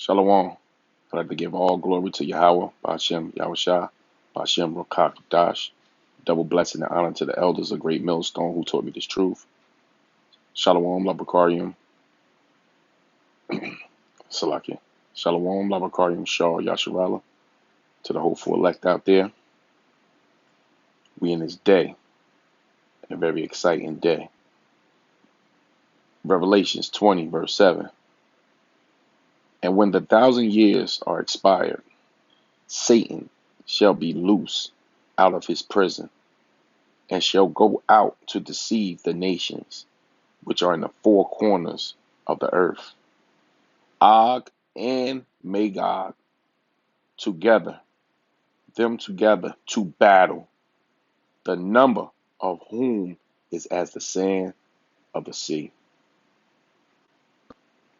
Shalom. I'd like to give all glory to Yahweh, Ba'ashem, Yahushua, Ba'ashem, Rokak, Dash. Double blessing and honor to the elders of Great Millstone who taught me this truth. Shalom, Labakarium. Salakia. Shalom, Labakarium, Shah, Yasharala. To the hopeful elect out there. We in this day, a very exciting day. Revelations 20, verse 7. And when the 1,000 years are expired, Satan shall be loose out of his prison, and shall go out to deceive the nations which are in the four corners of the earth, Og and Magog, them together to battle, the number of whom is as the sand of the sea.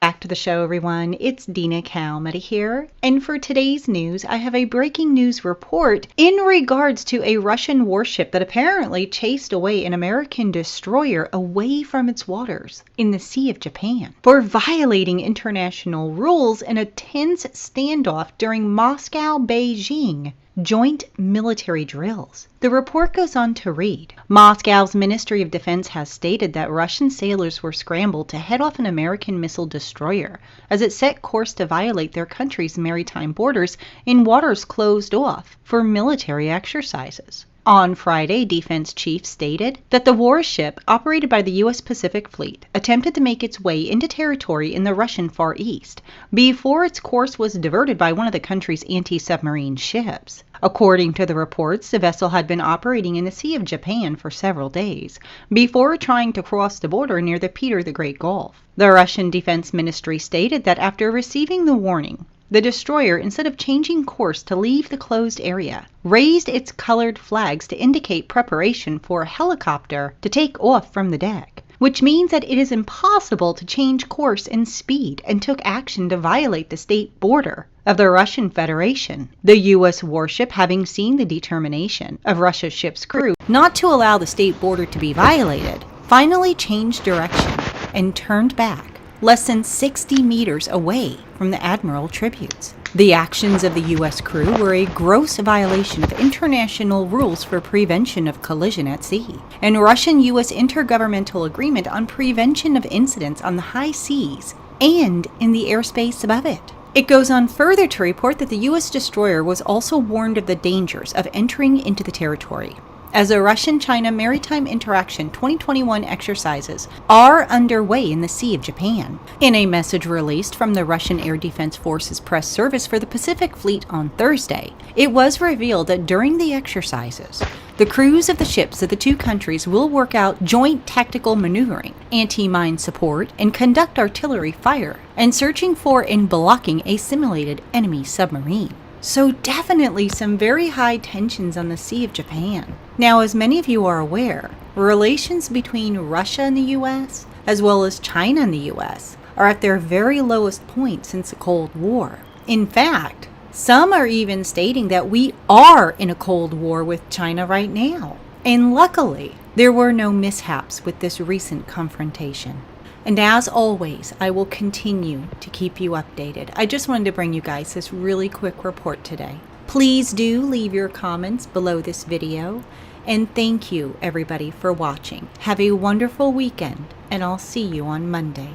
Back to the show, everyone. It's Dina Calmetta here, and for today's news, I have a breaking news report in regards to a Russian warship that apparently chased away an American destroyer away from its waters in the Sea of Japan for violating international rules in a tense standoff during Moscow-Beijing joint military drills. The report goes on to read, Moscow's Ministry of Defense has stated that Russian sailors were scrambled to head off an American missile destroyer as it set course to violate their country's maritime borders in waters closed off for military exercises. On Friday, Defense Chief stated that the warship, operated by the U.S. Pacific Fleet, attempted to make its way into territory in the Russian Far East before its course was diverted by one of the country's anti-submarine ships. According to the reports, the vessel had been operating in the Sea of Japan for several days before trying to cross the border near the Peter the Great Gulf. The Russian Defense Ministry stated that after receiving the warning, the destroyer, instead of changing course to leave the closed area, raised its colored flags to indicate preparation for a helicopter to take off from the deck, which means that it is impossible to change course and speed, and took action to violate the state border of the Russian Federation. The U.S. warship, having seen the determination of Russia's ship's crew not to allow the state border to be violated, finally changed direction and turned back less than 60 meters away from the Admiral tributes. The actions of the U.S. crew were a gross violation of international rules for prevention of collision at sea and Russian-U.S. intergovernmental agreement on prevention of incidents on the high seas and in the airspace above it. It goes on further to report that the U.S. destroyer was also warned of the dangers of entering into the territory, as the Russian-China Maritime Interaction 2021 exercises are underway in the Sea of Japan. In a message released from the Russian Air Defense Forces press service for the Pacific Fleet on Thursday, it was revealed that during the exercises, the crews of the ships of the two countries will work out joint tactical maneuvering, anti-mine support, and conduct artillery fire, and searching for and blocking a simulated enemy submarine. So definitely some very high tensions on the Sea of Japan. Now, as many of you are aware, relations between Russia and the U.S., as well as China and the U.S., are at their very lowest point since the Cold War. In fact, some are even stating that we are in a Cold War with China right now. And luckily, there were no mishaps with this recent confrontation. And as always, I will continue to keep you updated. I just wanted to bring you guys this really quick report today. Please do leave your comments below this video. And thank you, everybody, for watching. Have a wonderful weekend, and I'll see you on Monday.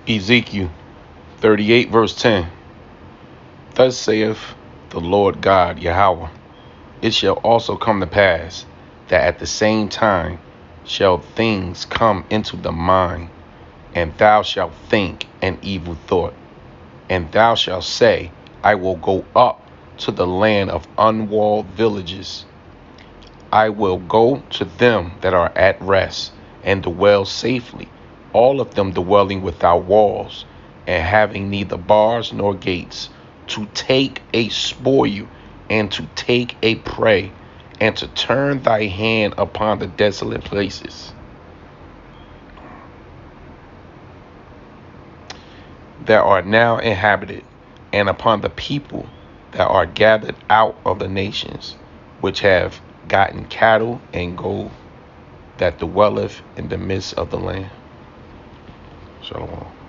Ezekiel 38, verse 10. Thus saith the Lord God, Yahweh, it shall also come to pass that at the same time shall things come into the mind, and thou shalt think an evil thought, and thou shalt say, I will go up to the land of unwalled villages. I will go to them that are at rest, and dwell safely, all of them dwelling without walls, and having neither bars nor gates, to take a spoil, and to take a prey, and to turn thy hand upon the desolate places that are now inhabited, and upon the people that are gathered out of the nations, which have gotten cattle and gold, that dwelleth in the midst of the land. Shalom.